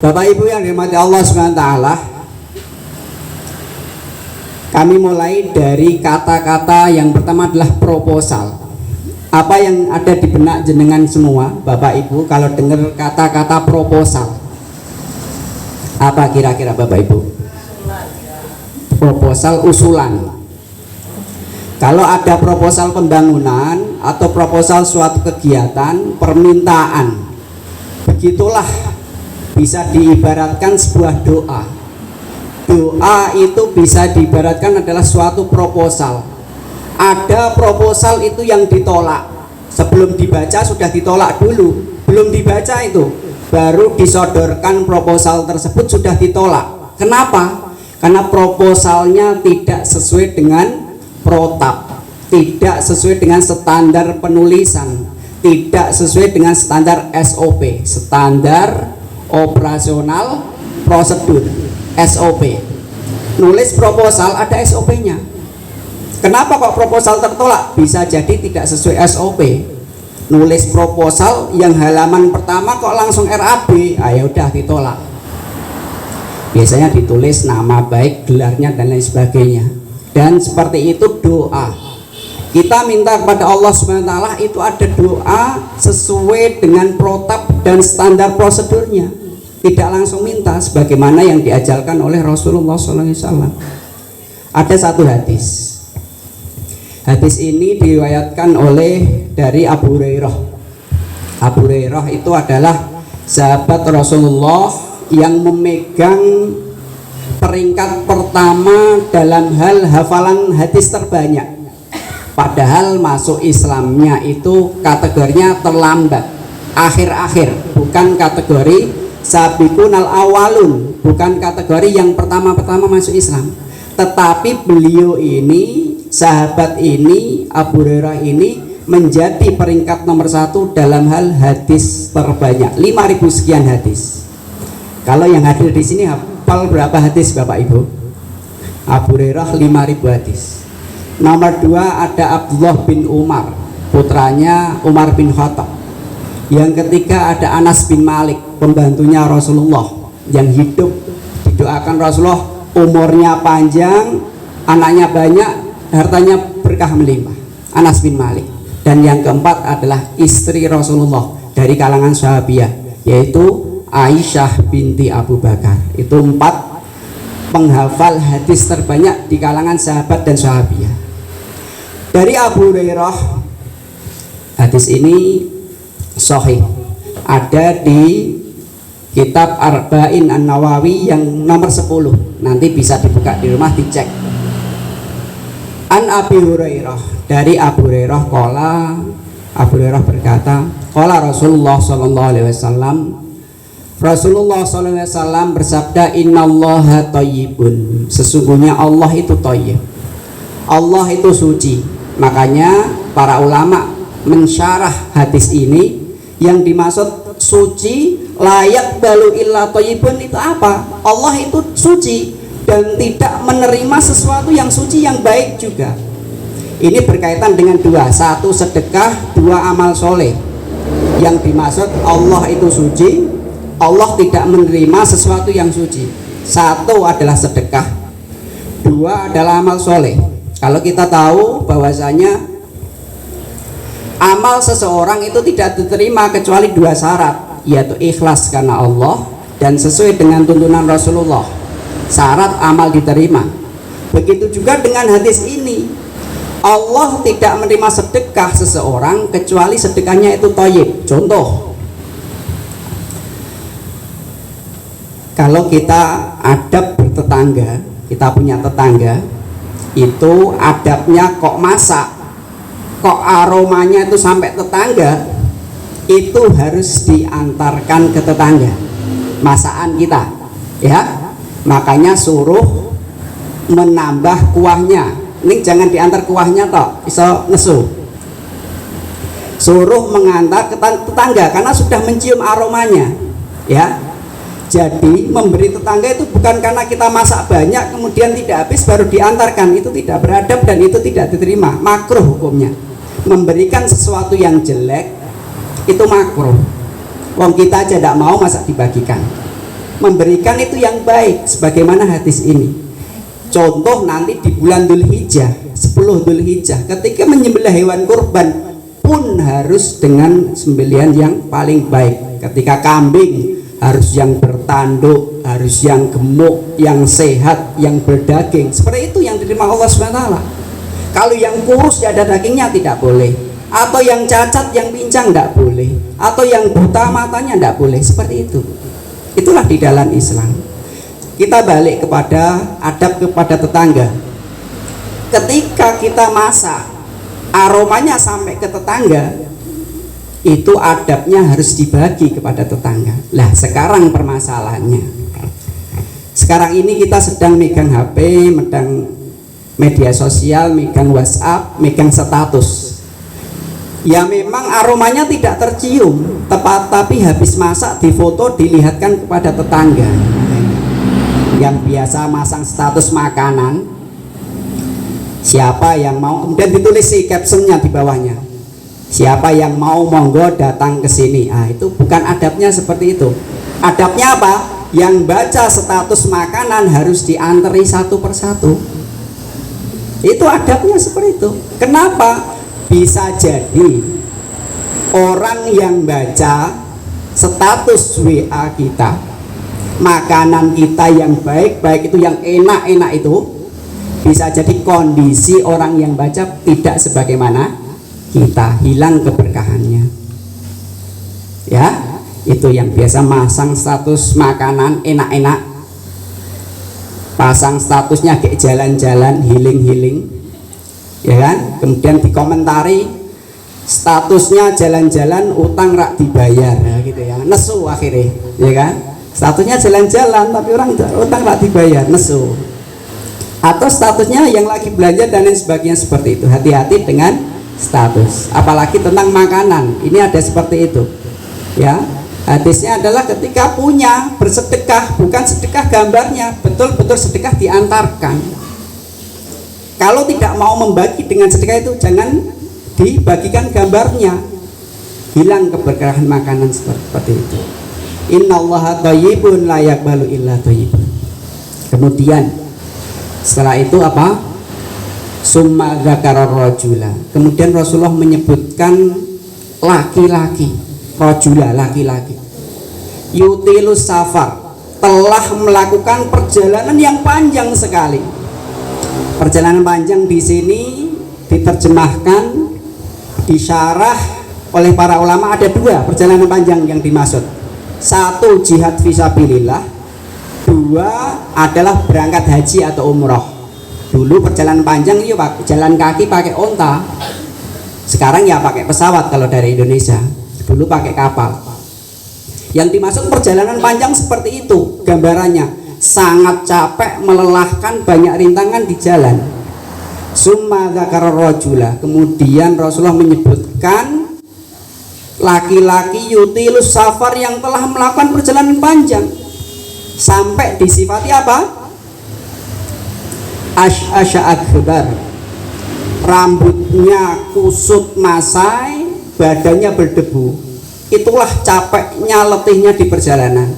Bapak Ibu yang dirahmati Allah SWT, kami mulai dari kata-kata yang pertama adalah proposal. Apa yang ada di benak jenengan semua, Bapak Ibu, kalau dengar kata-kata proposal? Apa kira-kira Bapak Ibu? Proposal usulan. Kalau ada proposal pembangunan atau proposal suatu kegiatan, permintaan, begitulah bisa diibaratkan sebuah doa. Doa itu bisa diibaratkan adalah suatu proposal. Ada proposal itu yang ditolak, sebelum dibaca sudah ditolak dulu, belum dibaca itu baru disodorkan proposal tersebut sudah ditolak. Kenapa? Karena proposalnya tidak sesuai dengan protap, tidak sesuai dengan standar penulisan, tidak sesuai dengan standar SOP, standar operasional prosedur, SOP. Nulis proposal ada SOP-nya. Kenapa kok proposal tertolak? Bisa jadi tidak sesuai SOP. Nulis proposal yang halaman pertama kok langsung RAB, ayo udah ditolak. Biasanya ditulis nama baik, gelarnya dan lain sebagainya. Dan seperti itu doa. Kita minta kepada Allah SWT itu ada doa sesuai dengan protap dan standar prosedurnya. Tidak langsung minta sebagaimana yang diajarkan oleh Rasulullah SAW. Ada satu hadis. Hadis ini diriwayatkan oleh dari Abu Hurairah. Abu Hurairah itu adalah sahabat Rasulullah yang memegang peringkat pertama dalam hal hafalan hadis terbanyak. Padahal masuk Islamnya itu kategorinya terlambat, akhir-akhir, bukan kategori sabiqunal awalun, bukan kategori yang pertama-pertama masuk Islam. Tetapi beliau ini, sahabat ini, Abu Hurairah ini menjadi peringkat nomor 1 dalam hal hadis terbanyak, 5.000 sekian hadis. Kalau yang hadir di sini hafal berapa hadis Bapak Ibu? Abu Hurairah 5.000 hadis. Nomor 2 ada Abdullah bin Umar, putranya Umar bin Khattab. Yang ketiga ada Anas bin Malik, pembantunya Rasulullah yang hidup didoakan Rasulullah umurnya panjang, anaknya banyak, hartanya berkah melimpah, Anas bin Malik. Dan yang keempat adalah istri Rasulullah dari kalangan sahabiah, yaitu Aisyah binti Abu Bakar. Itu 4 penghafal hadis terbanyak di kalangan sahabat dan sahabiah. Dari Abu Hurairah, hadis ini sahih, ada di kitab Arba'in An-Nawawi yang nomor 10. Nanti bisa dibuka di rumah, dicek. An Abi Hurairah, dari Abu Hurairah qala, Abu Hurairah berkata, qala Rasulullah sallallahu alaihi wasallam, Rasulullah sallallahu alaihi wasallam bersabda, innallaha thayyibun, sesungguhnya Allah itu thayyib, Allah itu suci. Makanya para ulama mensyarah hadis ini, yang dimaksud suci layak balu illa thayyibun itu apa? Allah itu suci dan tidak menerima sesuatu yang suci yang baik juga. Ini berkaitan dengan 2, 1 sedekah, 2 amal soleh. Yang dimaksud Allah itu suci, Allah tidak menerima sesuatu yang suci. 1 adalah sedekah, 2 adalah amal soleh. Kalau kita tahu bahwasanya amal seseorang itu tidak diterima kecuali 2 syarat, yaitu ikhlas karena Allah dan sesuai dengan tuntunan Rasulullah. Syarat amal diterima. Begitu juga dengan hadis ini, Allah tidak menerima sedekah seseorang kecuali sedekahnya itu thayyib. Contoh, kalau kita adab bertetangga, kita punya tetangga, itu adabnya kok masak, kok aromanya itu sampai tetangga, itu harus diantarkan ke tetangga masakan kita, ya. Makanya suruh menambah kuahnya. Ini jangan diantar kuahnya toh, iso nesu. Suruh mengantar ke tetangga karena sudah mencium aromanya, ya. Jadi memberi tetangga itu bukan karena kita masak banyak kemudian tidak habis baru diantarkan, itu tidak beradab dan itu tidak diterima, makruh hukumnya. Memberikan sesuatu yang jelek itu makruh. Wong kita aja tidak mau, masa dibagikan. memberikan itu yang baik sebagaimana hadis ini. Contoh nanti di bulan Dzulhijjah, 10 Dzulhijjah, ketika menyembelih hewan kurban pun harus dengan sembelihan yang paling baik. Ketika kambing harus yang bertanduk, harus yang gemuk, yang sehat, yang berdaging. Seperti itu yang diterima Allah SWT. Kalau yang kurus ya ada dagingnya tidak boleh, atau yang cacat, yang pincang tidak boleh, atau yang buta matanya tidak boleh. Seperti itu. Itulah di dalam Islam. Kita balik kepada adab kepada tetangga. Ketika kita masak, aromanya sampai ke tetangga, itu adabnya harus dibagi kepada tetangga. Lah sekarang permasalahannya, sekarang ini kita sedang megang HP, megang media sosial, megang WhatsApp, megang status. Ya memang aromanya tidak tercium, tapi habis masak difoto dilihatkan kepada tetangga. Yang biasa masang status makanan, siapa yang mau, kemudian ditulis si captionnya di bawahnya, siapa yang mau monggo datang ke sini. Ah, itu bukan adabnya seperti itu. Adabnya apa? Yang baca status makanan harus dianteri satu persatu. Itu adabnya seperti itu. Kenapa? Bisa jadi orang yang baca status WA kita, makanan kita yang baik-baik itu, yang enak-enak itu, bisa jadi kondisi orang yang baca tidak sebagaimana kita, hilang keberkahannya. Ya, itu yang biasa masang status makanan enak-enak, pasang statusnya kayak jalan-jalan, healing-healing, ya kan? Kemudian dikomentari statusnya jalan-jalan, utang rak dibayar, ya gitu ya, nesu akhirnya, ya kan? Statusnya jalan-jalan tapi orang utang rak dibayar, nesu. Atau statusnya yang lagi belanja dan lain sebagainya seperti itu. Hati-hati dengan status, apalagi tentang makanan. Ini ada seperti itu, ya. Hadisnya adalah ketika punya bersedekah, bukan sedekah gambarnya, betul-betul sedekah diantarkan. Kalau tidak mau membagi dengan sedekah itu, jangan dibagikan gambarnya, hilang keberkahan makanan seperti itu. Innallaha thayyibun la yaqbalu illa thayyiban. Kemudian setelah itu apa? Summa dzakara rajula. Kemudian Rasulullah menyebutkan laki-laki, rajula, laki-laki. Yutilus safar, telah melakukan perjalanan yang panjang sekali. Perjalanan panjang di sini diterjemahkan, disyarah oleh para ulama, ada dua perjalanan panjang yang dimaksud. Satu jihad fisabilillah, dua adalah berangkat haji atau umroh. Dulu perjalanan panjang itu jalan kaki pakai onta, sekarang ya pakai pesawat kalau dari Indonesia, dulu pakai kapal. Yang dimaksud perjalanan panjang seperti itu gambarannya, sangat capek, melelahkan, banyak rintangan di jalan. Summa dzakara rajula, kemudian Rasulullah menyebutkan laki-laki yutilus safar yang telah melakukan perjalanan panjang, sampai disifati apa? Asy'asya akbar, rambutnya kusut masai, badannya berdebu. Itulah capeknya, letihnya di perjalanan,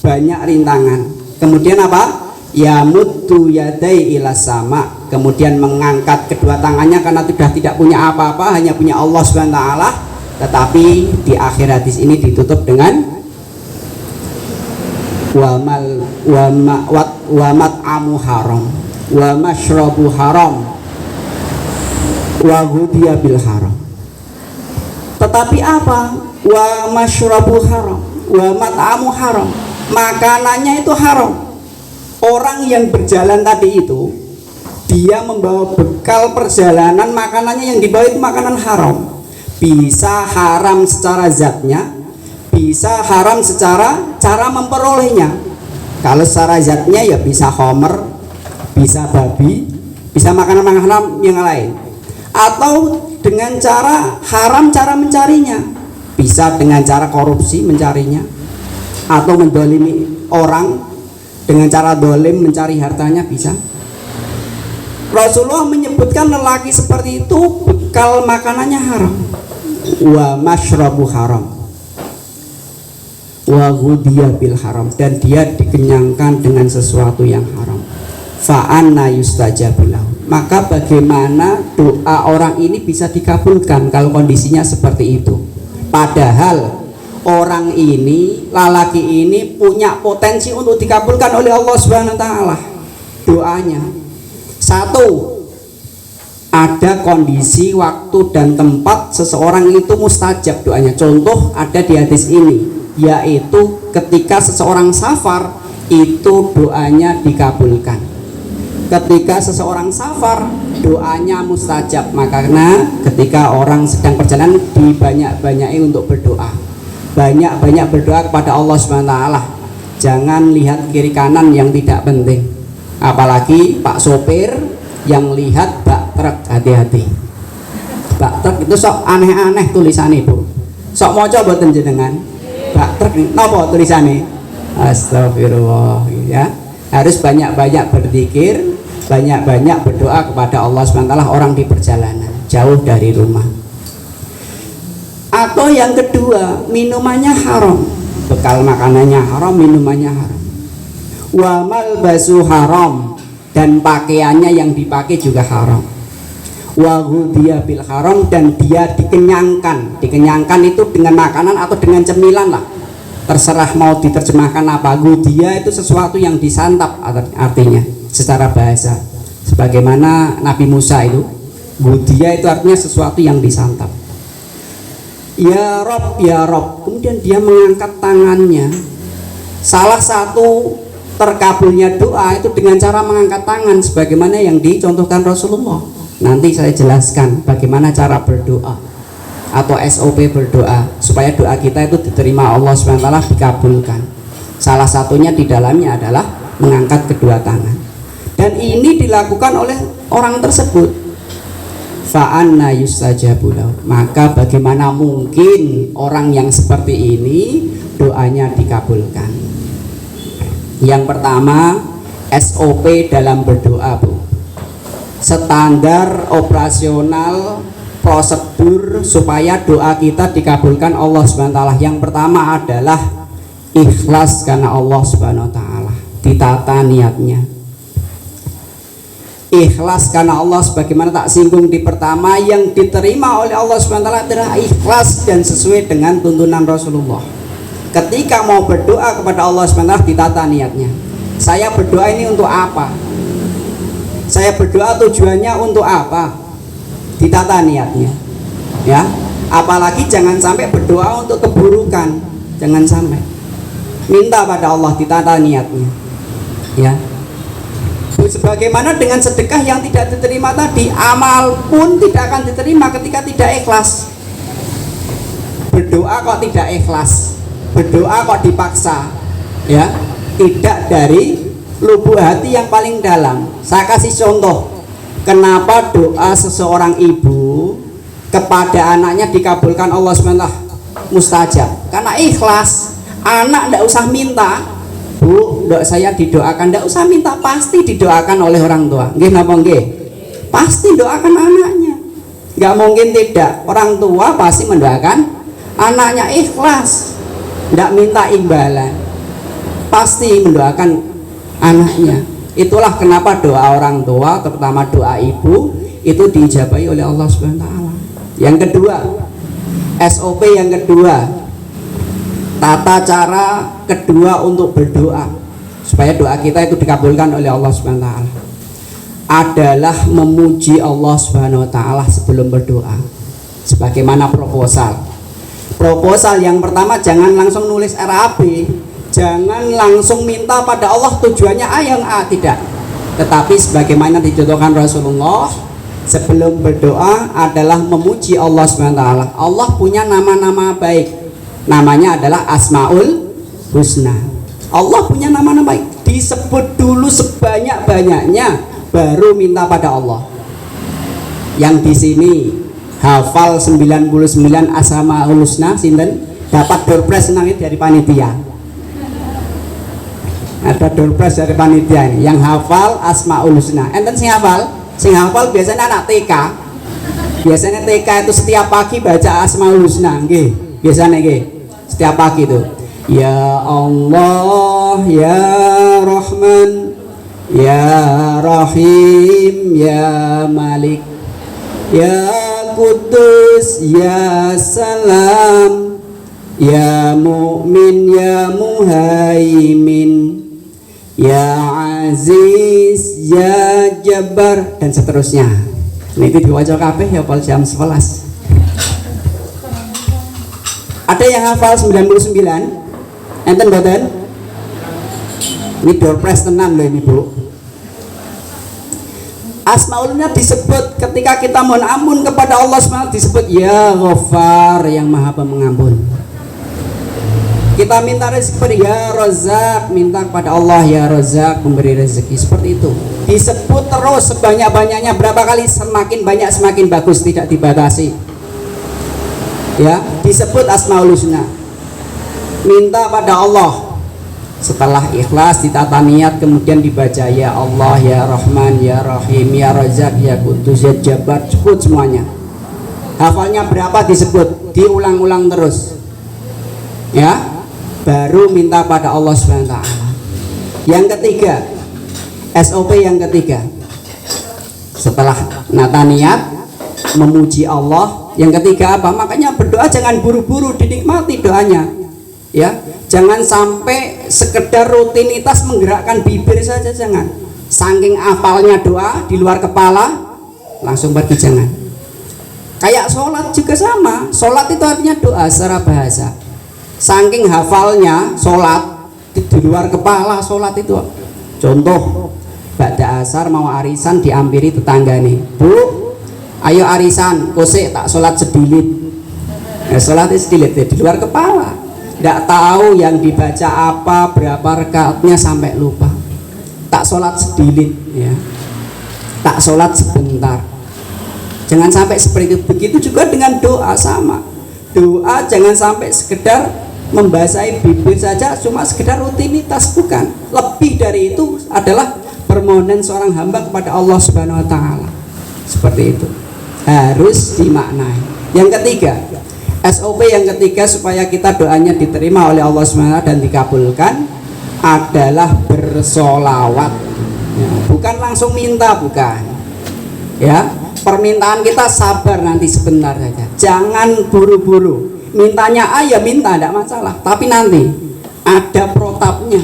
banyak rintangan. Kemudian apa? Yamuddu yadai ila sama, kemudian mengangkat kedua tangannya karena sudah tidak punya apa-apa, hanya punya Allah SWT. Tetapi di akhir hadis ini ditutup dengan wa mat'amu haram, wa mashrabu haram, wa ghudhiya bil haram. Tetapi apa? Wa mashrabu haram, wa mat'amu haram, makanannya itu haram. Orang yang berjalan tadi itu, dia membawa bekal perjalanan, makanannya yang dibawa itu makanan haram. Bisa haram secara zatnya, bisa haram secara cara memperolehnya. Kalau secara zatnya ya bisa homer, bisa babi, bisa makanan-makanan haram yang lain. Atau dengan cara haram cara mencarinya, bisa dengan cara korupsi mencarinya, atau mendolimi orang dengan cara dolim mencari hartanya, bisa. Rasulullah menyebutkan lelaki seperti itu bekal makanannya haram. Wa mashrabu haram, wa ghudhiya bil haram, dan dia dikenyangkan dengan sesuatu yang haram, fa anna yustajabu lahu, maka bagaimana doa orang ini bisa dikabulkan kalau kondisinya seperti itu? Padahal orang ini, lelaki ini punya potensi untuk dikabulkan oleh Allah Subhanahu wa taala doanya. Satu, ada kondisi, waktu dan tempat seseorang itu mustajab doanya. Contoh ada di hadis ini, yaitu ketika seseorang safar itu doanya dikabulkan. Ketika seseorang safar doanya mustajab. Makanya ketika orang sedang perjalanan dibanyak-banyaki untuk berdoa. Banyak-banyak berdoa kepada Allah Subhanahu wa taala. Jangan lihat kiri kanan yang tidak penting. Apalagi Pak sopir yang lihat bak truk, hati-hati. Bak truk itu sok aneh-aneh tulisannya, Bu. Sok maca mboten jenengan? Bak truk napa tulisannya? Astagfirullah, ya. Harus banyak-banyak berzikir, banyak-banyak berdoa kepada Allah Subhanahu wa taala orang di perjalanan, jauh dari rumah. Atau yang kedua, minumannya haram, bekal makanannya haram, minumannya haram. Wa malbasu haram, dan pakaiannya yang dipakai juga haram. Wa ghudhiya bil haram, dan dia dikenyangkan. Dikenyangkan itu dengan makanan atau dengan cemilan lah. Terserah mau diterjemahkan apa. Ghudhiya itu sesuatu yang disantap artinya secara bahasa. Sebagaimana Nabi Musa itu, ghudhiya itu artinya sesuatu yang disantap. Ya Rob, ya Rob. Kemudian dia mengangkat tangannya. Salah satu terkabulnya doa itu dengan cara mengangkat tangan, sebagaimana yang dicontohkan Rasulullah. Nanti saya jelaskan bagaimana cara berdoa atau SOP berdoa supaya doa kita itu diterima Allah SWT, dikabulkan. Salah satunya di dalamnya adalah mengangkat kedua tangan. Dan ini dilakukan oleh orang tersebut. Fa'anna yustajabu lahu, maka bagaimana mungkin orang yang seperti ini doanya dikabulkan? Yang pertama, SOP dalam berdoa, Bu. Standar operasional prosedur supaya doa kita dikabulkan Allah Subhanahu wa taala. Yang pertama adalah ikhlas karena Allah Subhanahu wa taala. Ditata niatnya. Ikhlas karena Allah, sebagaimana tak singgung di pertama, yang diterima oleh Allah Subhanahu wa taala adalah ikhlas dan sesuai dengan tuntunan Rasulullah. Ketika mau berdoa kepada Allah Subhanahu wa taala, ditata niatnya. Saya berdoa ini untuk apa? Saya berdoa tujuannya untuk apa? Ditata niatnya. Ya. Apalagi jangan sampai berdoa untuk keburukan. Jangan sampai. Minta pada Allah, ditata niatnya. Ya. Sebagaimana dengan sedekah yang tidak diterima tadi, amal pun tidak akan diterima ketika tidak ikhlas. Berdoa kok tidak ikhlas, berdoa kok dipaksa, ya, tidak dari lubuk hati yang paling dalam. Saya kasih contoh, kenapa doa seseorang ibu kepada anaknya dikabulkan Allah SWT mustajab, karena ikhlas. Anak tidak usah minta, Bu, dok saya didoakan, tidak usah minta, pasti didoakan oleh orang tua. Nggih napa nggih? Pasti doakan anaknya. Nggak mungkin tidak. Orang tua pasti mendoakan anaknya ikhlas. Tidak minta imbalan. Pasti mendoakan anaknya. Itulah kenapa doa orang tua, terutama doa ibu, itu diijabahi oleh Allah Subhanahu wa taala. Yang kedua, SOP yang kedua, tata cara kedua untuk berdoa supaya doa kita itu dikabulkan oleh Allah Subhanahu wa taala adalah memuji Allah Subhanahu wa taala sebelum berdoa. Sebagaimana proposal. Proposal yang pertama, jangan langsung nulis RAB, jangan langsung minta pada Allah tujuannya A yang A, tidak. Tetapi sebagaimana dicontohkan Rasulullah, sebelum berdoa adalah memuji Allah Subhanahu wa taala. Allah punya nama-nama baik. Namanya adalah Asmaul Husna. Allah punya nama-nama baik, disebut dulu sebanyak-banyaknya, baru minta pada Allah. Yang di sini hafal 99 Asmaul Husna, sinten dapat door prize nangit dari panitia. Ada door prize dari panitia ini. Yang hafal Asmaul Husna. Enten sing hafal? Sing hafal biasanya anak TK. Biasanya TK itu setiap pagi baca Asmaul Husna, nggih. Biasanya nggih. Setiap pagi itu. Ya Allah ya Rahman ya Rahim ya Malik ya Kudus ya Salam ya Mu'min ya Muhaimin ya Aziz ya Jabbar dan seterusnya. Ini diwaca kabeh ya pol jam 11. Ada yang hafal 99? Enten boten? Ini door press tenan loh ini Bu. Asmaulnya disebut ketika kita mohon ampun kepada Allah SWT disebut ya Ghaffar yang maha pengampun. Kita minta rezeki ya Razak, minta kepada Allah ya Razak memberi rezeki, seperti itu. Disebut terus sebanyak-banyaknya, berapa kali semakin banyak semakin bagus, tidak dibatasi. Ya, disebut Asmaul Husna. Minta pada Allah. Setelah ikhlas ditata niat kemudian dibaca ya Allah ya Rahman ya Rahim ya Razak ya Kudus ya Jabbar, sebut semuanya. Hafalnya berapa disebut, diulang-ulang terus. Ya. Baru minta pada Allah SWT. Yang ketiga, SOP yang ketiga, setelah nata niat memuji Allah, yang ketiga apa? Makanya berdoa jangan buru-buru, dinikmati doanya. Ya, jangan sampai sekedar rutinitas menggerakkan bibir saja, jangan. Saking hafalnya doa di luar kepala langsung pergi, jangan. Kayak sholat juga sama. Sholat itu artinya doa secara bahasa. Saking hafalnya sholat di luar kepala sholat itu. Contoh, ba'da asar mau arisan diampiri tetangga nih, Bu, ayo arisan, kosek tak sholat sedilit. Sholat sedilit di luar kepala, tidak tahu yang dibaca apa, berapa rakaatnya sampai lupa. Tak sholat sedilit, ya, tak sholat sebentar. Jangan sampai seperti itu. Begitu juga dengan doa, sama. Doa jangan sampai sekedar membasahi bibir saja, cuma sekedar rutinitas, bukan. Lebih dari itu adalah permohonan seorang hamba kepada Allah Subhanahu wa taala. Seperti itu. Harus dimaknai. Yang ketiga, SOP yang ketiga supaya kita doanya diterima oleh Allah Subhanahu wa taala dan dikabulkan adalah bersolawat. Ya, bukan langsung minta, bukan. Ya, permintaan kita sabar, nanti sebentar saja. Jangan buru-buru. Mintanya ya minta, tidak masalah, tapi nanti ada protapnya,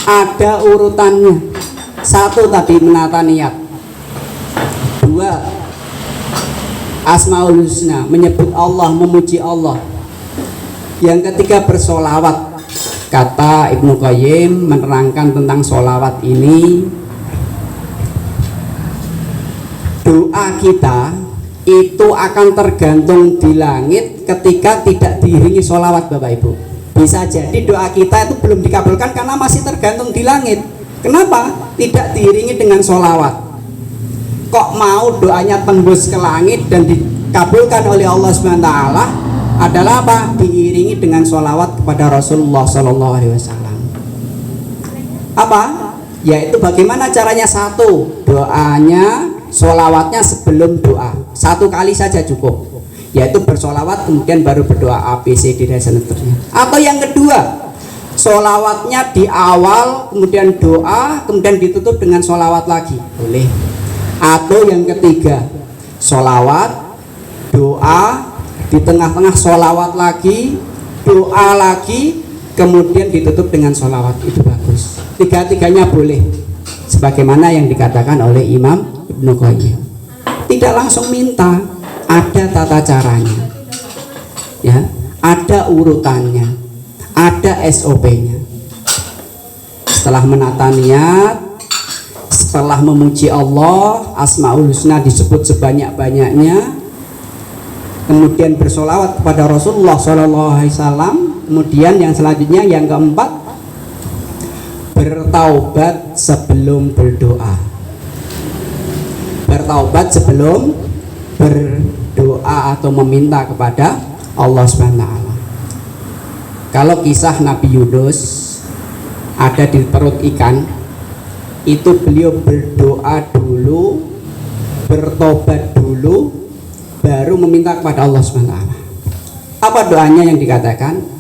ada urutannya. Satu tadi menata niat, dua Asmaul Husna, menyebut Allah, memuji Allah. Yang ketiga bersolawat. Kata Ibnu Qayyim menerangkan tentang solawat ini, doa kita itu akan tergantung di langit ketika tidak diiringi sholawat, Bapak Ibu. Bisa jadi doa kita itu belum dikabulkan karena masih tergantung di langit. Kenapa? Tidak diiringi dengan sholawat. Kok mau doanya tembus ke langit dan dikabulkan oleh Allah SWT adalah apa? Diiringi dengan sholawat kepada Rasulullah SAW. Apa? Yaitu bagaimana caranya? Satu, doanya sholawatnya sebelum doa, satu kali saja cukup, yaitu bersolawat kemudian baru berdoa A, B, C, D dan seterusnya. Atau yang kedua, sholawatnya di awal kemudian doa kemudian ditutup dengan sholawat lagi, boleh. Atau yang ketiga, sholawat, doa, di tengah-tengah sholawat lagi, doa lagi, kemudian ditutup dengan sholawat, itu bagus. Tiga-tiganya boleh, sebagaimana yang dikatakan oleh Imam Ibnu Qayyim. Tidak langsung minta, ada tata caranya, ya, ada urutannya, ada SOP-nya. Setelah menata niat, setelah memuji Allah, Asmaul Husna disebut sebanyak-banyaknya, kemudian bersolawat kepada Rasulullah SAW. Kemudian yang selanjutnya, yang keempat, bertaubat sebelum berdoa. Bertaubat sebelum berdoa atau meminta kepada Allah SWT. Kalau kisah Nabi Yunus ada di perut ikan, itu beliau berdoa dulu, bertobat dulu, baru meminta kepada Allah SWT. Apa doanya yang dikatakan?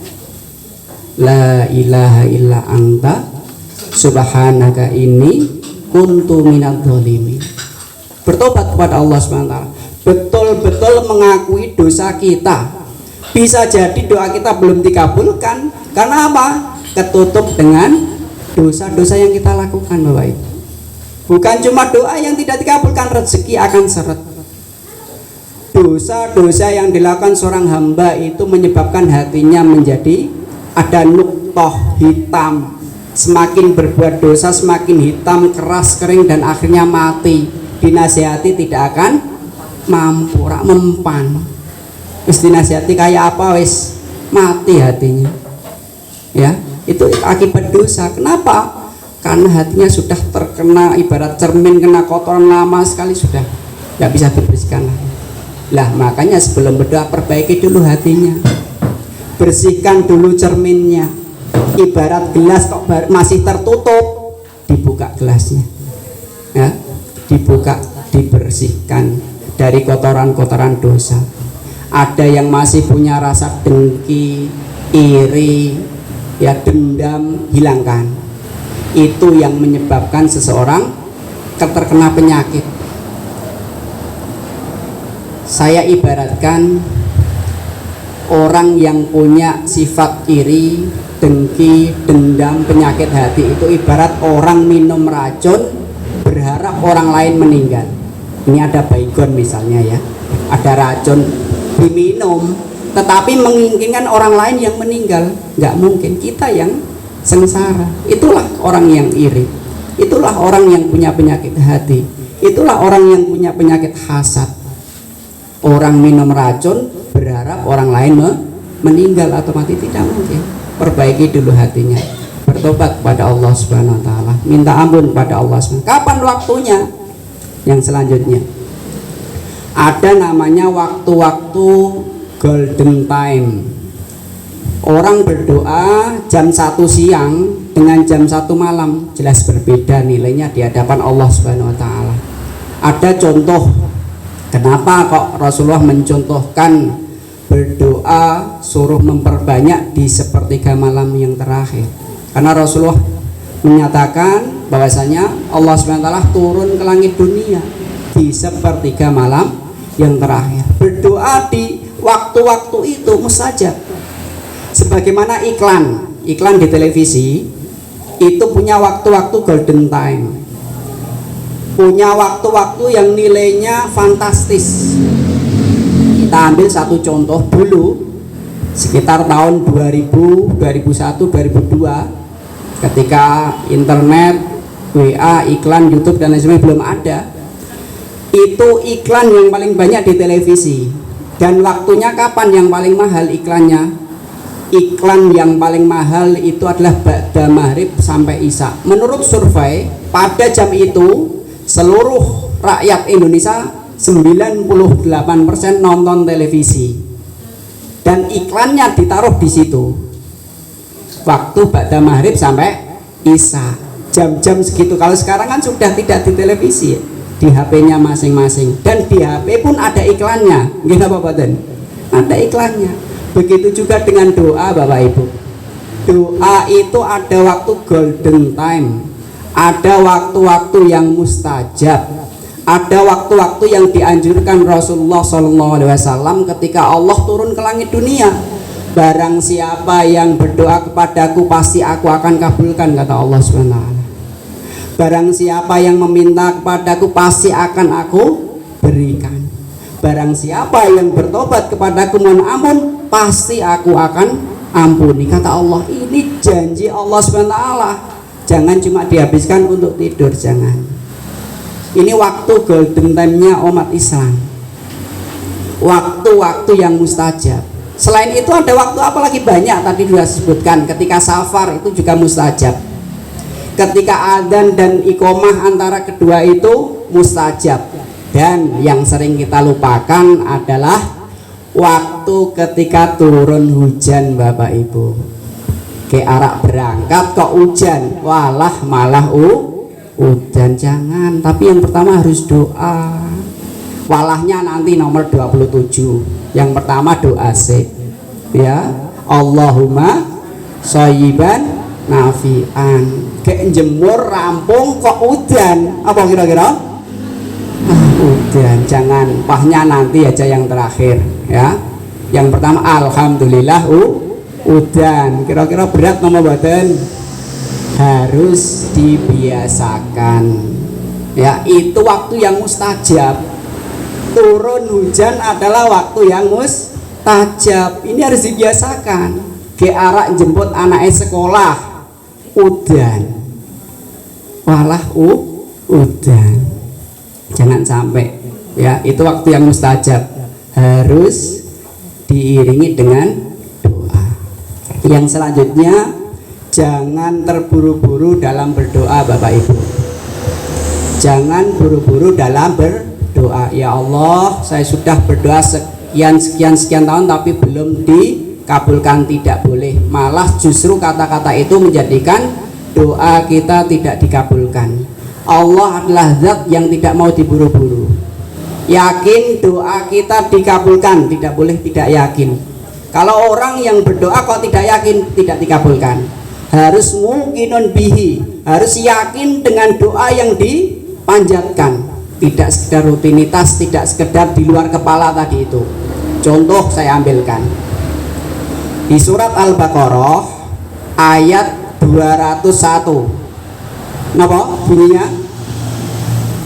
la ilaha illa anta subhanaka inni kuntu minadz dzalimin. Bertobat kepada Allah SWT, betul-betul mengakui dosa kita. Bisa jadi doa kita belum dikabulkan karena apa? Ketutup dengan dosa-dosa yang kita lakukan, Bapak Ibu. Bukan cuma doa yang tidak dikabulkan, rezeki akan seret. Dosa-dosa yang dilakukan seorang hamba itu menyebabkan hatinya menjadi ada nuktoh hitam. Semakin berbuat dosa semakin hitam, keras, kering, dan akhirnya mati. Dinasihati tidak akan mampu, rak mempan. Wis dinasihati kayak apa wis mati hatinya. Ya, itu akibat dosa. Kenapa? Karena hatinya sudah terkena ibarat cermin kena kotoran lama sekali, sudah nggak bisa dibersihkan lagi. Lah makanya sebelum berdoa perbaiki dulu hatinya, bersihkan dulu cerminnya. Ibarat gelas kok masih tertutup, dibuka gelasnya, ya, dibuka, dibersihkan dari kotoran-kotoran dosa. Ada yang masih punya rasa dengki, iri, ya, dendam, hilangkan. Itu yang menyebabkan seseorang terkena penyakit. Saya ibaratkan orang yang punya sifat iri, dengki, dendam, penyakit hati itu ibarat orang minum racun berharap orang lain meninggal. Ini ada baygon misalnya, ya, ada racun diminum tetapi menginginkan orang lain yang meninggal. Nggak mungkin, kita yang sengsara. Itulah orang yang iri, itulah orang yang punya penyakit hati, itulah orang yang punya penyakit hasad. Orang minum racun berharap orang lain meninggal atau mati, tidak mungkin. Perbaiki dulu hatinya, bertobat kepada Allah Subhanahu wa taala, minta ampun kepada Allah Subhanahu. Kapan waktunya? Yang selanjutnya ada namanya waktu-waktu golden time. Orang berdoa jam 1 siang dengan jam 1 malam jelas berbeda nilainya di hadapan Allah Subhanahu wa taala. Ada contoh kenapa kok Rasulullah mencontohkan berdoa suruh memperbanyak di sepertiga malam yang terakhir. Karena Rasulullah menyatakan bahwasanya Allah SWT turun ke langit dunia di sepertiga malam yang terakhir. Berdoa di waktu-waktu itu mustajab. Sebagaimana iklan di televisi itu punya waktu-waktu golden time, punya waktu-waktu yang nilainya fantastis. Kita ambil satu contoh dulu, sekitar tahun 2000, 2001, 2002, ketika internet, WA, iklan, YouTube dan lain sebagainya belum ada. Itu iklan yang paling banyak di televisi. Dan waktunya kapan yang paling mahal iklannya? Iklan yang paling mahal itu adalah ba'da maghrib sampai isya. Menurut survei pada jam itu seluruh rakyat Indonesia 98% nonton televisi dan iklannya ditaruh di situ. Waktu ba'da maghrib sampai isya, jam-jam segitu. Kalau sekarang kan sudah tidak di televisi, di HP-nya masing-masing, dan di HP pun ada iklannya. Nggih napa mboten? Ada iklannya. Begitu juga dengan doa, Bapak Ibu. Doa itu ada waktu golden time, ada waktu-waktu yang mustajab, ada waktu-waktu yang dianjurkan Rasulullah SAW ketika Allah turun ke langit dunia. Barang siapa yang berdoa kepadaku pasti aku akan kabulkan, kata Allah SWT. Barang siapa yang meminta kepadaku pasti akan aku berikan. Barang siapa yang bertobat kepadaku mohon ampun pasti aku akan ampuni, kata Allah. Ini janji Allah SWT. Jangan cuma dihabiskan untuk tidur, jangan. Ini waktu golden time-nya umat Islam, waktu-waktu yang mustajab. Selain itu ada waktu apa lagi? Banyak, tadi sudah sebutkan. Ketika safar itu juga mustajab. Ketika adzan dan iqomah antara kedua itu mustajab. Dan yang sering kita lupakan adalah waktu ketika turun hujan, Bapak Ibu. Ke arah berangkat kok hujan, walah malah hujan. Jangan, tapi yang pertama harus doa. Walahnya nanti nomor 27. Yang pertama doa sih, ya, Allahumma Shayyiban nafi'an. Kayak jemur rampung kok udan. Apa kira-kira? Udan. Jangan pahnya nanti aja yang terakhir ya. Yang pertama alhamdulillah udan. Kira-kira berat nama badan? Harus dibiasakan. Ya, itu waktu yang mustajab. Turun hujan adalah waktu yang mustajab. Ini harus dibiasakan. Ke arah jemput anaknya sekolah udan. Walah udan. Jangan sampai ya, itu waktu yang mustajab. Harus diiringi dengan doa. Yang selanjutnya, jangan terburu-buru dalam berdoa Bapak Ibu. Jangan buru-buru dalam berdoa. Ya Allah, saya sudah berdoa sekian tahun tapi belum dikabulkan. Tidak boleh. Malah justru kata-kata itu menjadikan doa kita tidak dikabulkan. Allah adalah zat yang tidak mau diburu-buru. Yakin doa kita dikabulkan, tidak boleh tidak yakin. Kalau orang yang berdoa kok tidak yakin, tidak dikabulkan. Harus mungkinun bihi, harus yakin dengan doa yang dipanjatkan. Tidak sekedar rutinitas, tidak sekedar di luar kepala tadi itu. Contoh saya ambilkan di surat Al-Baqarah ayat 201. Napa bunyinya?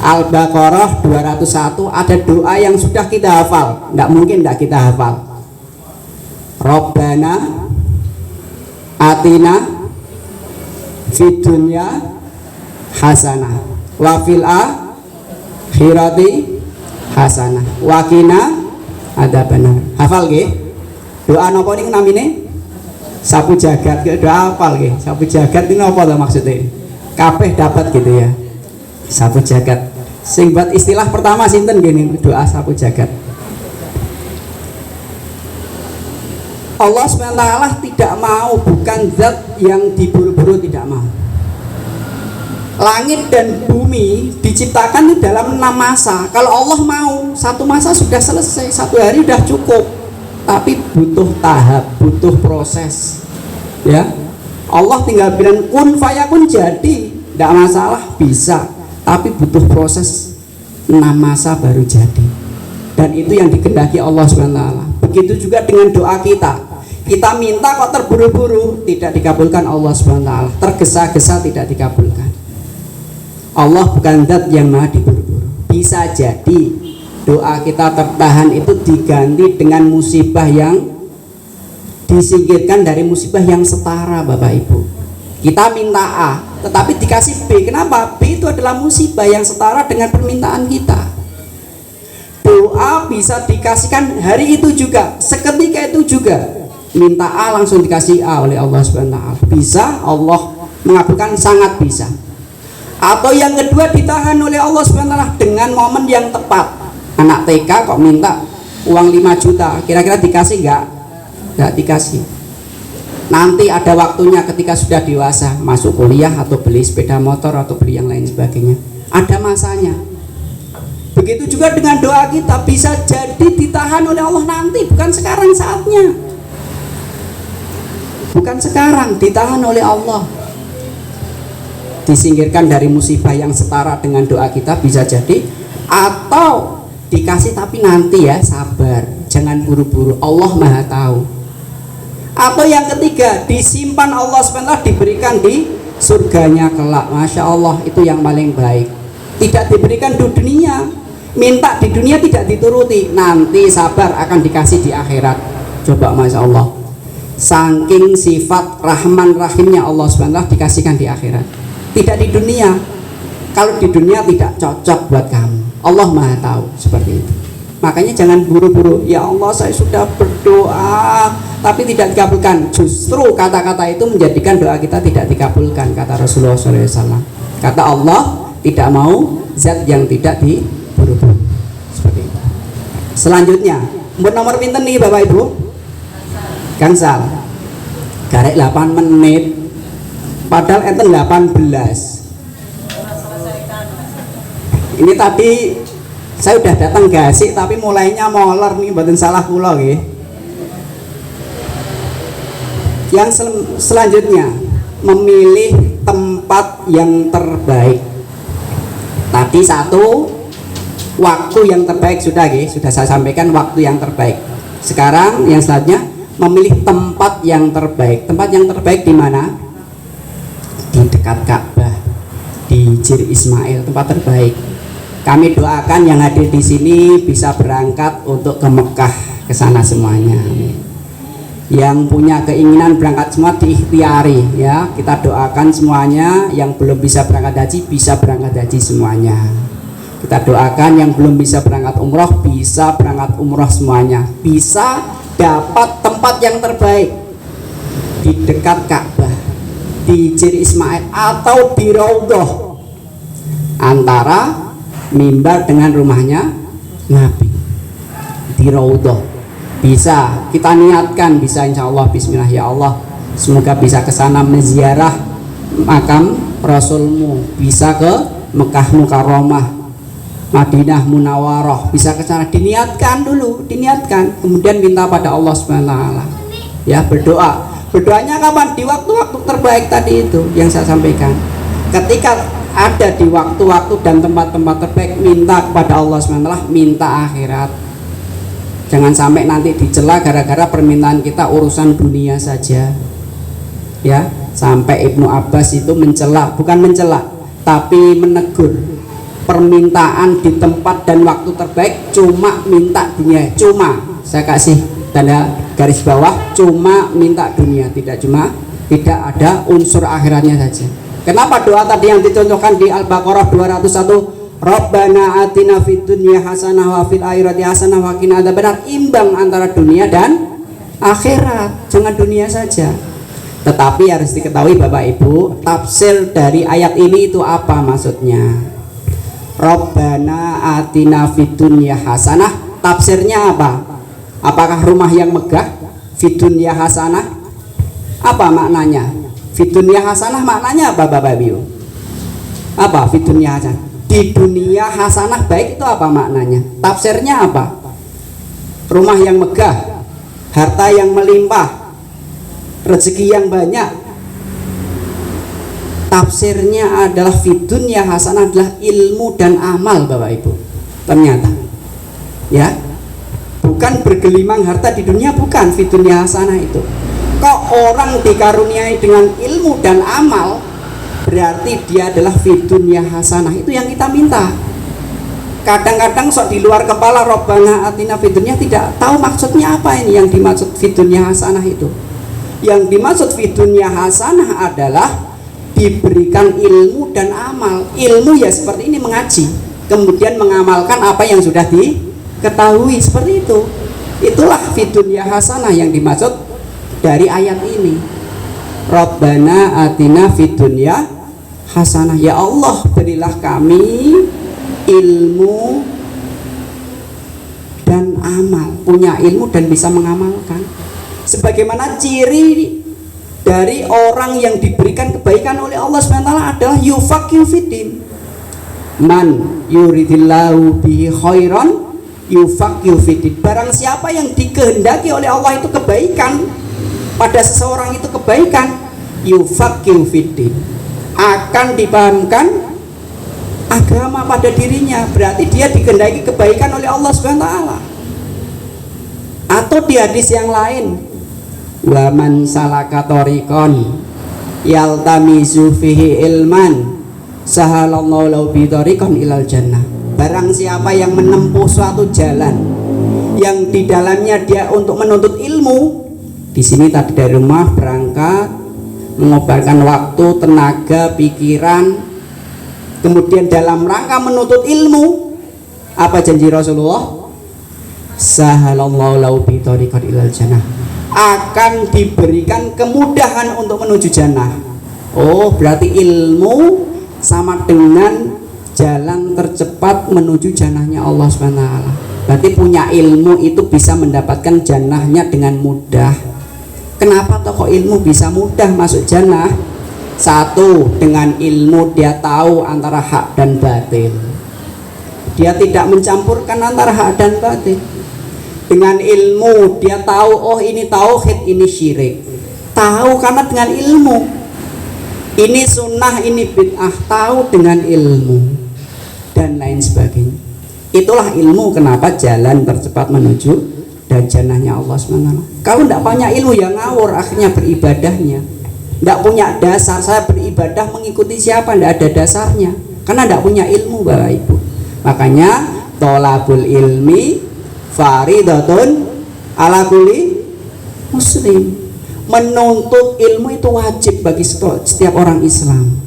Al-Baqarah 201 ada doa yang sudah kita hafal. Tidak mungkin tidak kita hafal. Rabbana atina fid dunya hasanah wa fil akhirati hasanah wa qina adzabannar. Hafal nggih? Doa napa niku namine? Sapu jagat. Doa hafal nggih. Sapu jagat ini apa to maksudnya? Kabeh dapat gitu ya. Sapu jagat. Sing buat istilah pertama sinten gini doa sapu jagat. Allah SWT tidak mau, bukan zat yang diburu-buru, tidak mau. Langit dan bumi diciptakan di dalam 6 masa. Kalau Allah mau, 1 masa sudah selesai, 1 hari sudah cukup. Tapi butuh tahap, butuh proses. Ya, Allah tinggal bilang kun fayakun jadi, tidak masalah, bisa. Tapi butuh proses 6 masa baru jadi. Dan itu yang dikehendaki Allah SWT. Begitu juga dengan doa kita. Kita minta kok terburu-buru, tidak dikabulkan Allah SWT. Tergesa-gesa tidak dikabulkan. Allah bukan zat yang maha diburu-buru. Bisa jadi doa kita tertahan itu diganti dengan musibah yang disingkirkan dari musibah yang setara Bapak Ibu. Kita minta A tetapi dikasih B. Kenapa? B itu adalah musibah yang setara dengan permintaan kita. Doa bisa dikasihkan hari itu juga, seketika itu juga. Minta A langsung dikasih A oleh Allah SWT. Bisa, Allah mengabulkan, sangat bisa. Atau yang kedua ditahan oleh Allah SWT dengan momen yang tepat. Anak TK kok minta uang 5 juta, kira-kira dikasih enggak? Enggak dikasih. Nanti ada waktunya ketika sudah dewasa, masuk kuliah atau beli sepeda motor atau beli yang lain sebagainya. Ada masanya. Begitu juga dengan doa kita, bisa jadi ditahan oleh Allah nanti, bukan sekarang saatnya. Bukan sekarang, ditahan oleh Allah. Disingkirkan dari musibah yang setara dengan doa kita bisa jadi. Atau dikasih tapi nanti ya, sabar, jangan buru-buru, Allah maha tahu. Atau yang ketiga, disimpan Allah SWT, diberikan di surganya kelak. Masya Allah, itu yang paling baik. Tidak diberikan di dunia, minta di dunia tidak dituruti, nanti sabar akan dikasih di akhirat. Coba Masya Allah, saking sifat Rahman Rahimnya Allah SWT dikasihkan di akhirat, tidak di dunia. Kalau di dunia tidak cocok buat kamu, Allah maha tahu seperti itu. Makanya jangan buru-buru. Ya Allah, saya sudah berdoa tapi tidak dikabulkan. Justru kata-kata itu menjadikan doa kita tidak dikabulkan, kata Rasulullah SAW. Kata Allah tidak mau zat yang tidak diburu-buru. Seperti itu. Selanjutnya, nomor pinten nih Bapak Ibu? Gangsal. Garek 8 menit. Padahal enten 18. Ini tadi saya udah datang gasik tapi mulainya molor nih, mboten salah kula nggih. Selanjutnya, memilih tempat yang terbaik. Tadi satu, waktu yang terbaik sudah saya sampaikan, waktu yang terbaik. Sekarang yang selanjutnya, memilih tempat yang terbaik. Tempat yang terbaik di mana? Di dekat Ka'bah, di Hijr Ismail, tempat terbaik. Kami doakan yang hadir di sini bisa berangkat untuk ke Mekah, ke sana semuanya. Yang punya keinginan berangkat semua diikhtiari ya. Kita doakan semuanya yang belum bisa berangkat haji bisa berangkat haji semuanya. Kita doakan yang belum bisa berangkat umroh bisa berangkat umroh semuanya. Bisa dapat tempat yang terbaik di dekat Ka'bah, di Hijr Ismail atau di Raudhah, antara mimbar dengan rumahnya Nabi, di Raudhah. Bisa kita niatkan, bisa insya Allah, bismillah ya Allah, semoga bisa ke sana menziarah makam Rasulmu, bisa ke Mekah Mukarramah, Madinah Munawwarah, bisa ke sana. Diniatkan dulu, diniatkan, kemudian minta pada Allah SWT ya, berdoa. Berdoanya kapan? Di waktu-waktu terbaik tadi itu yang saya sampaikan. Ketika ada di waktu-waktu dan tempat-tempat terbaik, minta kepada Allah SWT, minta akhirat. Jangan sampai nanti dicela gara-gara permintaan kita urusan dunia saja ya. Sampai Ibnu Abbas itu mencela, bukan mencela tapi menegur. Permintaan di tempat dan waktu terbaik cuma minta dunia, cuma, saya kasih tanda garis bawah, cuma minta dunia, tidak ada unsur akhiratnya saja. Kenapa doa tadi yang dicontohkan di Al-Baqarah 201, Rabbana atina fid dunya hasanah wa fil akhirati hasanah wa qina adzabannar, imbang antara dunia dan akhirat, jangan dunia saja. Tetapi harus diketahui Bapak Ibu, tafsir dari ayat ini itu apa maksudnya? Rabbana atina fid dunya hasanah, tafsirnya apa? Apakah rumah yang megah? Fid dunya hasanah, apa maknanya? Fid dunya hasanah maknanya apa Bapak Ibu? Apa fid dunya hasanah? Di dunia hasanah baik itu apa maknanya? Tafsirnya apa? Rumah yang megah, harta yang melimpah, rezeki yang banyak. Tafsirnya adalah fid dunya hasanah adalah ilmu dan amal Bapak Ibu. Ternyata ya, bukan bergelimang harta di dunia, bukan fid dunya hasanah itu. Kok orang dikaruniai dengan ilmu dan amal, berarti dia adalah fid dunya hasanah. Itu yang kita minta. Kadang-kadang sok di luar kepala Rabbana atina fid dunya, tidak tahu maksudnya apa ini yang dimaksud fid dunya hasanah itu. Yang dimaksud fid dunya hasanah adalah diberikan ilmu dan amal. Ilmu ya seperti ini, mengaji, kemudian mengamalkan apa yang sudah diketahui, seperti itu. Itulah fid dunya hasanah yang dimaksud dari ayat ini. Rabbana atina fid dunya hasanah, ya Allah berilah kami ilmu dan amal, punya ilmu dan bisa mengamalkan. Sebagaimana ciri dari orang yang diberikan kebaikan oleh Allah SWT adalah yufaqihu fiddin. Man yuridillahu bihi khairan yufaqihu fiddin. Barang siapa yang dikehendaki oleh Allah itu kebaikan, pada seseorang itu kebaikan, yufaqihu fiddin, akan dipahamkan agama pada dirinya. Berarti dia dikehendaki kebaikan oleh Allah SWT. Atau di hadis yang lain, wa man salaka tariqan yaltamizu fihi ilman sahalallahu lahu bi tariqan ilal jannah. Barang siapa yang menempuh suatu jalan yang di dalamnya dia untuk menuntut ilmu, di sini tadi dari rumah berangkat mengobarkan waktu, tenaga, pikiran, kemudian dalam rangka menuntut ilmu, apa janji Rasulullah? Sahalallahu lahu bi tariqan ilal jannah, akan diberikan kemudahan untuk menuju jannah. Oh, berarti ilmu sama dengan jalan tercepat menuju jannahnya Allah SWT. Berarti punya ilmu itu bisa mendapatkan jannahnya dengan mudah. Kenapa tokoh ilmu bisa mudah masuk jannah? Satu, dengan ilmu dia tahu antara hak dan batil. Dia tidak mencampurkan antara hak dan batil. Dengan ilmu dia tahu, oh ini tauhid, ini syirik. tahu karena dengan ilmu. Ini sunnah, ini bid'ah, tahu dengan ilmu dan lain sebagainya. Itulah ilmu kenapa jalan tercepat menuju dan jannahnya Allah SWT. Kalau tidak punya ilmu yang ngawur akhirnya beribadahnya. Tidak punya dasar, saya beribadah mengikuti siapa, tidak ada dasarnya. Karena tidak punya ilmu Bapak Ibu. Makanya tolabul ilmi faridatun ala kulli muslim. Menuntut ilmu itu wajib bagi setiap orang Islam.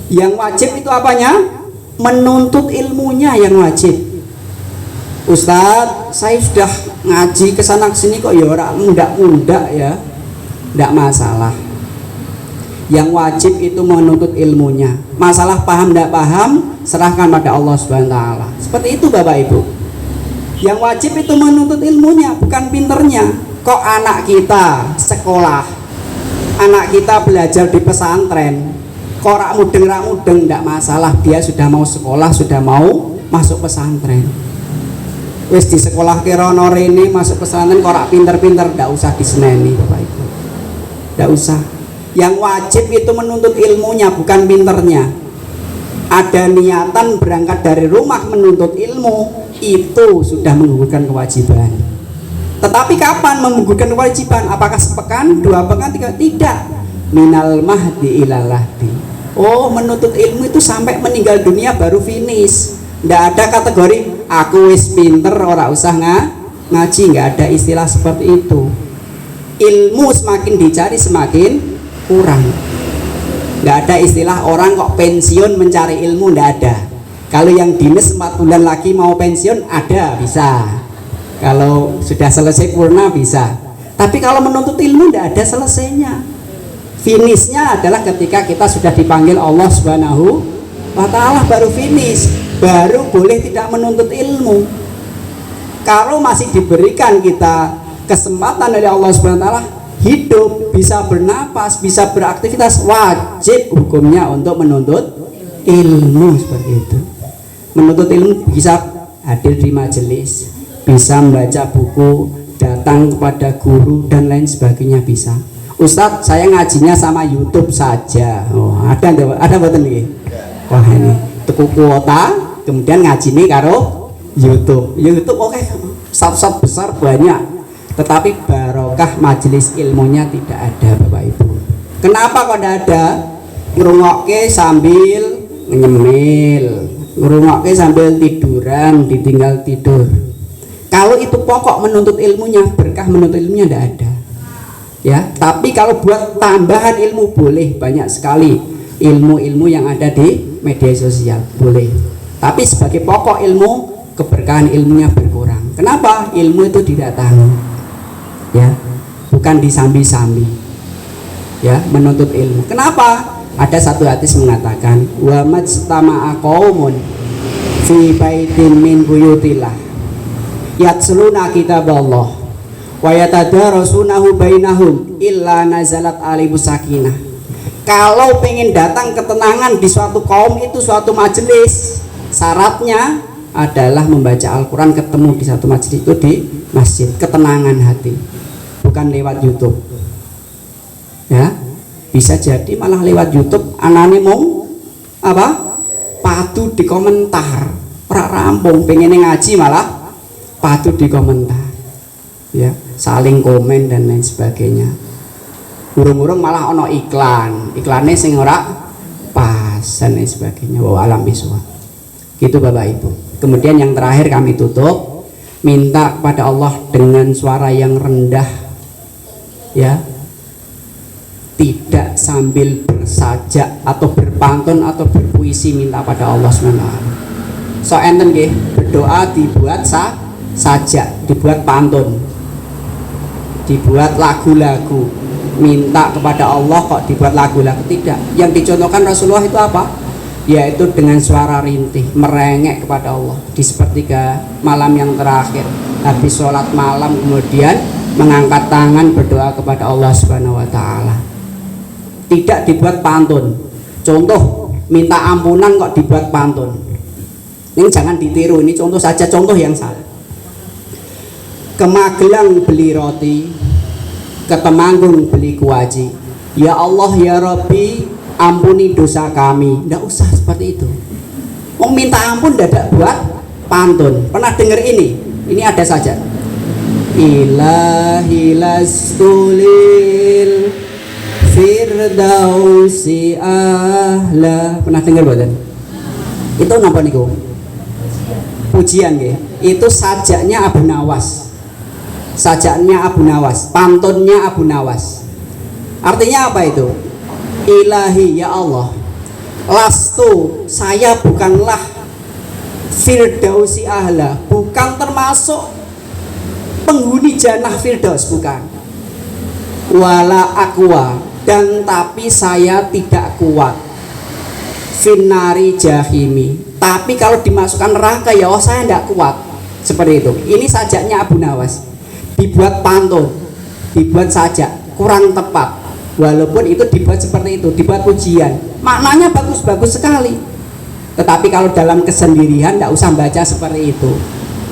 Yang wajib itu apanya? Menuntut ilmunya yang wajib. Ustadz, saya sudah ngaji kesana kesini kok ya orang muda ya, tidak masalah. Yang wajib itu menuntut ilmunya. Masalah paham tidak paham, serahkan pada Allah Subhanahu Wa Taala. Seperti itu Bapak Ibu. Yang wajib itu menuntut ilmunya, bukan pinternya. Kok anak kita sekolah, anak kita belajar di pesantren, kok rak mudeng tidak masalah, dia sudah mau sekolah, sudah mau masuk pesantren. Wis di sekolah kerono rene masuk pesantren kok rak pinter-pinter, tidak usah diseneni Bapak Ibu. Tidak usah. Yang wajib itu menuntut ilmunya, bukan pinternya. Ada niatan berangkat dari rumah menuntut ilmu, itu sudah menggugurkan kewajiban. Tetapi kapan menggugurkan kewajiban? Apakah sepekan, 2 pekan, 3? Tidak. Minal mahdi ilal lahdi. Oh, menuntut ilmu itu sampai meninggal dunia baru finish. Tidak ada kategori aku wis pinter ora usah ngaji, nggak ada istilah seperti itu. Ilmu semakin dicari semakin kurang. Nggak ada istilah orang kok pensiun mencari ilmu, nggak ada. Kalau yang dinas 4 bulan lagi mau pensiun ada, bisa. Kalau sudah selesai purna bisa. Tapi kalau menuntut ilmu nggak ada selesainya. Finishnya adalah ketika kita sudah dipanggil Allah Subhanahu Wa Ta'ala, baru finish, baru boleh tidak menuntut ilmu. Kalau masih diberikan kita kesempatan dari Allah Subhanahu Wa Ta'ala, hidup, bisa bernapas, bisa beraktivitas, wajib hukumnya untuk menuntut ilmu. Seperti itu. Menuntut ilmu bisa hadir di majelis, bisa membaca buku, datang kepada guru dan lain sebagainya bisa. Ustadz, saya ngajinya sama YouTube saja. Oh, ada betul nih. Wah, ini tuku kuota, kemudian ngaji nih karo YouTube. YouTube oke, sat-sat besar banyak. Tetapi barokah majelis ilmunya tidak ada Bapak Ibu. Kenapa kok tidak ada? Ngrungokke sambil nyemil, ngrungokke sambil tiduran, ditinggal tidur. Kalau itu pokok menuntut ilmunya, berkah menuntut ilmunya tidak ada. Ya, tapi kalau buat tambahan ilmu boleh, banyak sekali ilmu-ilmu yang ada di media sosial, boleh. Tapi sebagai pokok ilmu, keberkahan ilmunya berkurang. Kenapa? Ilmu itu didatangi. Ya, bukan disambi-sambi. Ya, menuntut ilmu. Kenapa? Ada satu hadis mengatakan, wa majtama'a qaumun fi baitin min buyutillah yatsluna kitaballah wa yatadarasunahu bainahum illa nazalat alaihimus sakinah. Kalau pengen datang ketenangan di suatu kaum itu, suatu majelis, syaratnya adalah membaca Al-Quran, ketemu di satu majelis itu di masjid, ketenangan hati, bukan lewat YouTube. Ya, bisa jadi malah lewat YouTube anane mong apa? Patu di komentar, ora rampung, pengen ngaji malah patu di komentar. Ya, saling komen dan lain sebagainya. Urung-urung malah ono iklannya sing ora pas dan lain sebagainya. Wa alam bisawab. Gitu Bapak Ibu. Kemudian yang terakhir kami tutup, minta kepada Allah dengan suara yang rendah, ya, tidak sambil bersajak atau berpantun atau berpuisi, minta pada Allah SWT. So enten nggih, berdoa dibuat sajak, dibuat pantun, dibuat lagu-lagu. Minta kepada Allah kok dibuat lagu-lagu, tidak. Yang dicontohkan Rasulullah itu apa? Yaitu dengan suara rintih, merengek kepada Allah di sepertiga malam yang terakhir, habis sholat malam, kemudian mengangkat tangan berdoa kepada Allah Subhanahu Wa Ta'ala. Tidak dibuat pantun. Contoh, minta ampunan kok dibuat pantun. Ini jangan ditiru, ini contoh saja, contoh yang salah. Ke Magelang beli roti, ke Temanggung beli kuaci, ya Allah ya Rabbi ampuni dosa kami. Nggak usah seperti itu. Mau minta ampun dadak buat pantun. Pernah dengar ini? Ini ada saja. Ilahi lastulil firdausi ahla. Pernah dengar buatan? Itu napa niku? Pujian nggih. Itu sajaknya Abu Nawas. Sajaknya Abu Nawas, pantunnya Abu Nawas. Artinya apa itu? Ilahi ya Allah, lastu, saya bukanlah firdausi ahla, bukan termasuk penghuni jannah firdaus, bukan. Wala aqwa, dan tapi saya tidak kuat finari jahimi, tapi kalau dimasukkan neraka ya Allah saya tidak kuat. Seperti itu. Ini sajaknya Abu Nawas, dibuat pantun, dibuat sajak, kurang tepat. Walaupun itu dibuat seperti itu, dibuat pujian, maknanya bagus-bagus sekali. Tetapi kalau dalam kesendirian tidak usah baca seperti itu.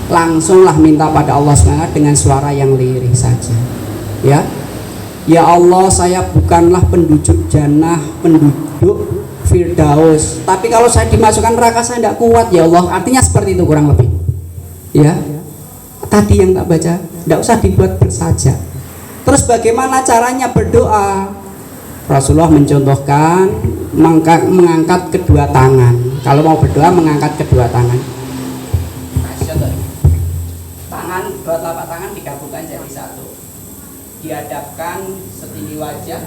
Langsunglah minta pada Allah SWT dengan suara yang lirih saja. Ya, ya Allah saya bukanlah penduduk jannah, penduduk firdaus, tapi kalau saya dimasukkan neraka saya tidak kuat ya Allah. Artinya seperti itu kurang lebih. Ya, tadi yang tak baca, tidak usah dibuat bersajak. Terus bagaimana caranya berdoa? Rasulullah mencontohkan mengangkat kedua tangan. Kalau mau berdoa mengangkat kedua tangan. Tangan, dua telapak tangan digabungkan jadi satu. Dihadapkan setinggi wajah,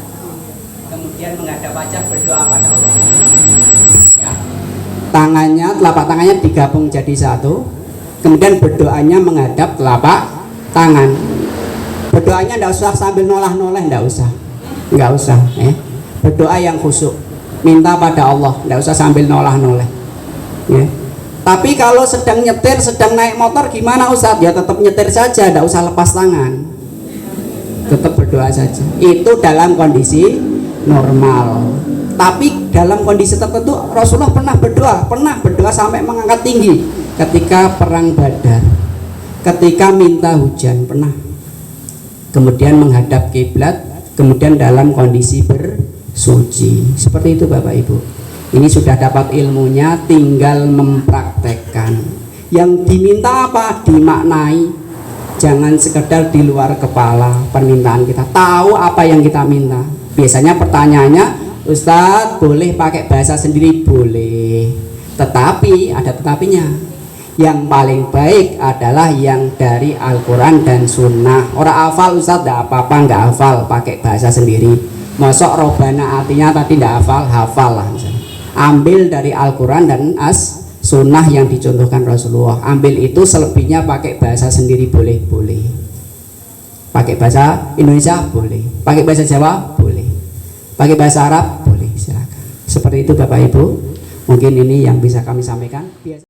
kemudian menghadap wajah berdoa pada Allah. Ya. Tangannya, telapak tangannya digabung jadi satu, kemudian berdoanya menghadap telapak tangan. Berdoanya tidak usah sambil nolah-noleh, tidak usah, nggak usah. Berdoa yang khusyuk, minta pada Allah, tidak usah sambil nolah-noleh. Ya. Tapi kalau sedang nyetir, sedang naik motor, gimana Ustadz? Ya tetap nyetir saja, tidak usah lepas tangan, tetap berdoa saja. Itu dalam kondisi normal. Tapi dalam kondisi tertentu, Rasulullah pernah berdoa sampai mengangkat tinggi. Ketika perang Badar, ketika minta hujan, pernah. Kemudian menghadap kiblat, kemudian dalam kondisi bersuci. Seperti itu Bapak Ibu. Ini sudah dapat ilmunya, tinggal mempraktekkan. Yang diminta apa? Dimaknai. Jangan sekedar di luar kepala permintaan kita. Tahu apa yang kita minta. Biasanya pertanyaannya, Ustadz boleh pakai bahasa sendiri? Boleh. Tetapi ada tetapinya. Yang paling baik adalah yang dari Al-Quran dan Sunnah. Orang hafal Ustadz, tidak apa-apa, nggak hafal, pakai bahasa sendiri. Masuk robana artinya tadi tidak hafal, hafal lah misalnya. Ambil dari Al-Quran dan Sunnah yang dicontohkan Rasulullah. Ambil itu, selebihnya pakai bahasa sendiri boleh. Pakai bahasa Indonesia boleh. Pakai bahasa Jawa boleh. Pakai bahasa Arab boleh, silakan. Seperti itu Bapak Ibu. Mungkin ini yang bisa kami sampaikan.